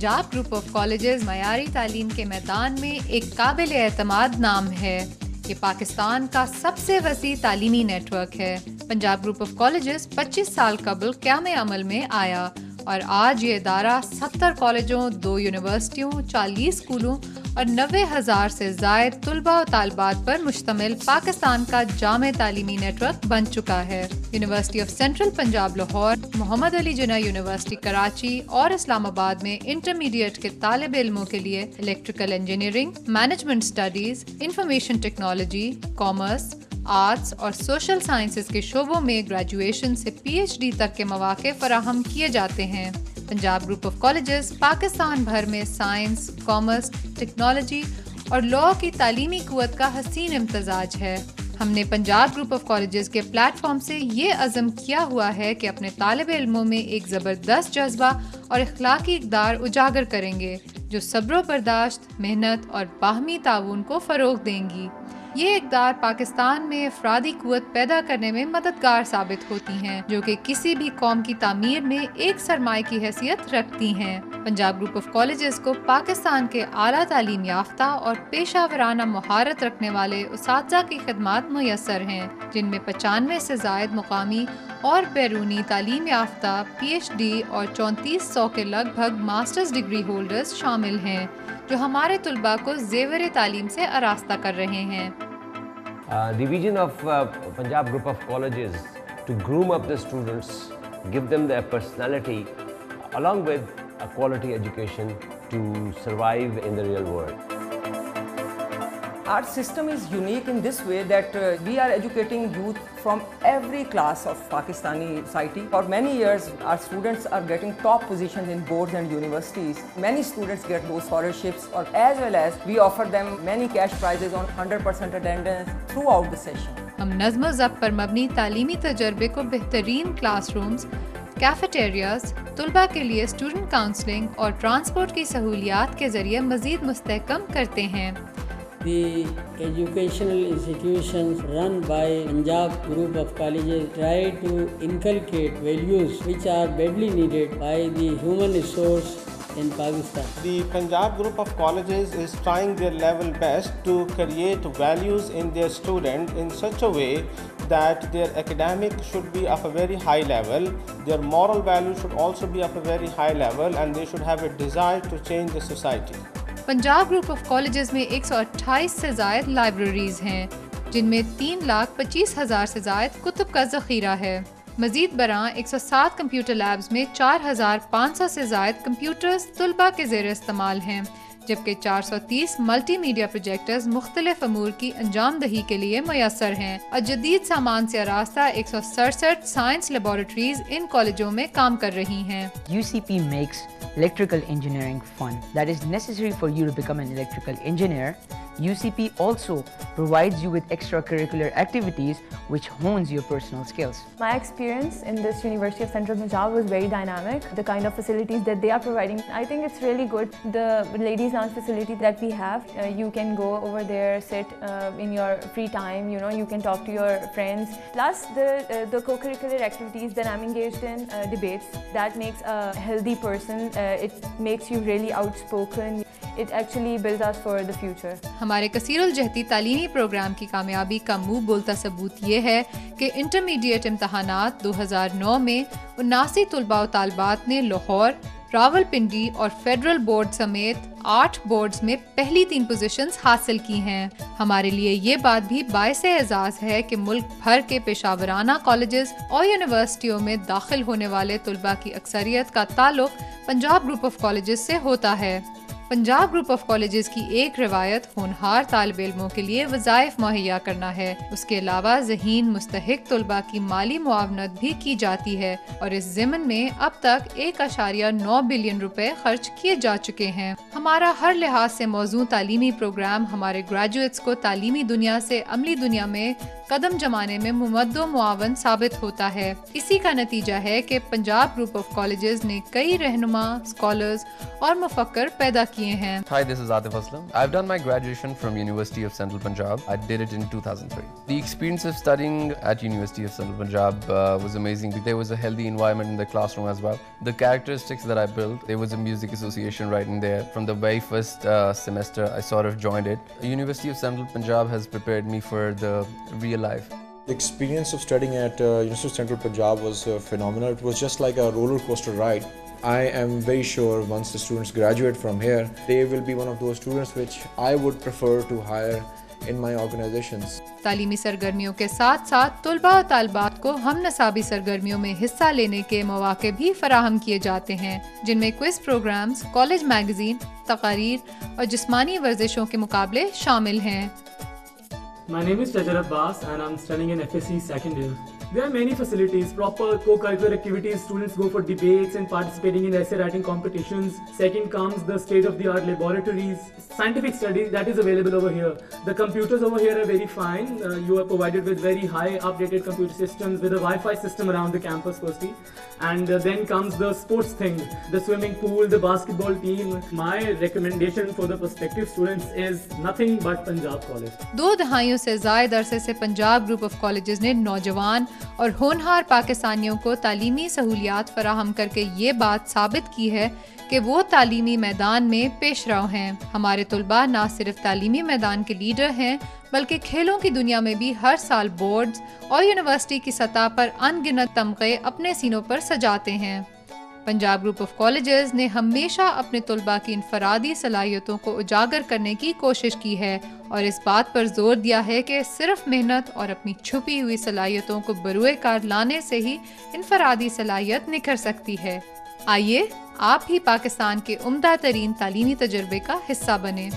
Punjab group of colleges मयारी तालीम के मैदान में एक काबिल एतमाद नाम है। ये पाकिस्तान का सबसे वसी तालीमी नेटवर्क है। पंजाब ग्रुप ऑफ कॉलेजेस 25 साल कबल क़याम अमल में आया और आज ये इदारा 70 कॉलेजों, 2 यूनिवर्सिटियों, 40 स्कूलों और 90,000 से ज़ायद तुलबा और तालबात पर मुश्तमिल पाकिस्तान का जामे तालीमी नेटवर्क बन चुका है। University of Central Punjab Lahore, Mohammad Ali Jinnah University Karachi और इस्लामाबाद में इंटरमीडिएट के तालिब इल्मों के लिए electrical engineering, management studies, information technology, commerce, arts और सोशल साइंसेज के शोबों में ग्रेजुएशन से PhD तक के मौके फराहम किए जाते हैं। Punjab group of colleges Pakistan भर में साइंस, कॉमर्स, टेक्नोलॉजी और लॉ की तालीमी कुव्वत का हसीन इम्तजाज है। हमने पंजाब ग्रुप ऑफ कॉलेजेस के प्लेटफॉर्म से ये अज़म किया हुआ है कि अपने तालिब इल्मों में एक ज़बरदस्त जज्बा और इखलाकी इक़दार उजागर करेंगे जो सब्र बर्दाश्त, मेहनत और बाहमी ताउन को फ़रोग़ देंगी। ये इक़दार पाकिस्तान में अफरादी कुव्वत पैदा करने में मददगार साबित होती हैं, जो कि किसी भी कौम की तामीर में एक सरमाए की हैसियत रखती हैं। पंजाब ग्रुप ऑफ कॉलेजेस को पाकिस्तान के आला तालीम याफ्ता और पेशा वराना महारत रखने वाले उसातिज़ा की खिदमात मुयस्सर हैं, जिनमें 95 से ज़ायद मुकामी और बैरूनी तालीम याफ्ता PhD और 3400 के लगभग मास्टर्स डिग्री होल्डर्स शामिल हैं, जो हमारे तुलबा को ज़ेवर तालीम से आरास्ता कर रहे हैं। The vision of Punjab Group of Colleges to groom up the students, give them their personality, along with a quality education to survive in the real world. Our system is unique in this way that we are educating youth from every class of Pakistani society. For many years, our students are getting top positions in boards and universities. Many students get those scholarships, or as well as we offer them many cash prizes on 100% attendance throughout the session. हम नज़्म ज़ब्त पर मबनी तालीमी तजर्बे को बेहतरीन classrooms, cafeterias, तुलबा के लिए student counselling और transport की सहूलियात के ज़रिए मज़ीद मुस्तहकम करते हैं। The educational institutions run by Punjab Group of Colleges try to inculcate values which are badly needed by the human resource in Pakistan. The Punjab Group of Colleges is trying their level best to create values in their students in such a way that their academic should be of a very high level, their moral values should also be of a very high level, and they should have a desire to change the society. Punjab group of colleges में 128 से ज़ायद libraries हैं, जिनमें 3,25,000 से ज़ायद कुतुब का ज़ख़ीरा है। मज़ीद बरां 107 computer labs में 4,500 से ज़ायद कंप्यूटर्स तुलबा के ज़ेर इस्तेमाल हैं, जबकि 430 मल्टीमीडिया प्रोजेक्टर्स मुख्तलिफ अमूर की अंजाम दही के लिए मुयस्सर हैं और जदीद सामान से आरास्ता 167 साइंस लेबॉरेटरीज इन कॉलेजों में काम कर रही हैं। UCP makes electrical engineering fun. That is necessary for you to become an electrical engineer. UCP also provides you with extracurricular activities which hones your personal skills. My experience in this University of Central Punjab was very dynamic. The kind of facilities that they are providing, I think it's really good. The ladies lounge facility that we have, you can go over there, sit in your free time, you can talk to your friends. Plus the co-curricular activities that I'm engaged in, debates, that makes a healthy person. It makes you really outspoken. It actually builds us for the future. हमारे कसीरुल जहती तालीमी programme की कामयाबी का मुंह बोलता सबूत ये है कि इंटरमीडिएट इम्तहानात 2009 में 79 तुलबा व तालबात ने लाहौर, रावलपिंडी और फेडरल बोर्ड समेत 8 बोर्ड्स में पहली 3 पोजीशंस हासिल की हैं। हमारे लिए ये बात भी बाइसे एजाज़ है कि मुल्क भर के पेशावराना कॉलेजेस और यूनिवर्सिटियों में दाखिल होने वाले तुलबा की अक्सरियत का ताल्लुक पंजाब ग्रुप ऑफ कॉलेजेस से होता है। पंजाब ग्रुप ऑफ कॉलेजेस की एक रवायत होनहार तालिब इल्मों के लिए वज़ाइफ मुहैया करना है। उसके अलावा ज़हीन मुस्तहिक तुलबा की माली मुआवनत भी की जाती है और इस ज़िमन में अब तक 1.9 बिलियन रुपए खर्च किए जा चुके हैं। हमारा हर लिहाज से मौजूद तालीमी प्रोग्राम हमारे ग्रेजुएट्स को तालीमी दुनिया से अमली दुनिया में कदम जमाने में मुमद्दो मुआवन साबित होता है। इसी का नतीजा है कि पंजाब ग्रुप ऑफ कॉलेजेस ने कई रहनुमा, स्कॉलर्स और मुफक्कर पैदा किए किए हैं। Hi, this is Atif Aslam. I've done my graduation from University of Central Punjab. I did it in 2003. The experience of studying at University of Central Punjab was amazing. There was a healthy environment in the classroom as well. The characteristics that I built, there was a music association right in there. From the very first semester, I sort of joined it. University of Central Punjab has prepared me for the real life. The experience of studying at University of Central Punjab was phenomenal. It was just like a roller coaster ride. I am very sure once the students graduate from here, they will be one of those students which I would prefer to hire in my organizations. तालीमी सरगर्मियों के साथ साथ तुलबा और तालबात को हम नसाबी सरगर्मियों में हिस्सा लेने के मौके भी फराहम किए जाते हैं, जिनमें क्विज प्रोग्राम्स, कॉलेज मैगजीन, तकारीर और जिस्मानी वर्जिशों के मुकाबले शामिल हैं। My name is Shajar Abbas and I'm studying in FSC second year. There are many facilities, proper co-curricular activities, students go for debates and participating in essay writing competitions. Second comes the state-of-the-art laboratories, scientific studies that is available over here. The computers over here are very fine. You are provided with very high updated computer systems with a Wi-Fi system around the campus firstly. And then comes the sports thing, the swimming pool, the basketball team. My recommendation for the prospective students is nothing but Punjab College. 2 दहाइयों से ज़ायद अरसे से Punjab group of colleges ने नौजवान और होनहार पाकिस्तानियों को तालीमी सहूलियात फराहम करके ये बात साबित की है कि वो तालीमी मैदान में पेशरव हैं। हमारे तुलबा ना सिर्फ तालीमी मैदान के लीडर हैं, बल्कि खेलों की दुनिया में भी हर साल बोर्ड्स और यूनिवर्सिटी की सतह पर अनगिनत तमगे अपने सीनों पर सजाते हैं। पंजाब ग्रुप ऑफ कॉलेजेस ने हमेशा अपने तुलबा की इनफरादी सलाहियतों को उजागर करने की कोशिश की है और इस बात पर जोर दिया है कि सिर्फ मेहनत और अपनी छुपी हुई सलाहियतों को बरूए कार लाने से ही इनफरादी सलाहियत निखर सकती है। आइए आप ही पाकिस्तान के उम्दा तरीन तालीमी तजर्बे का हिस्सा बने।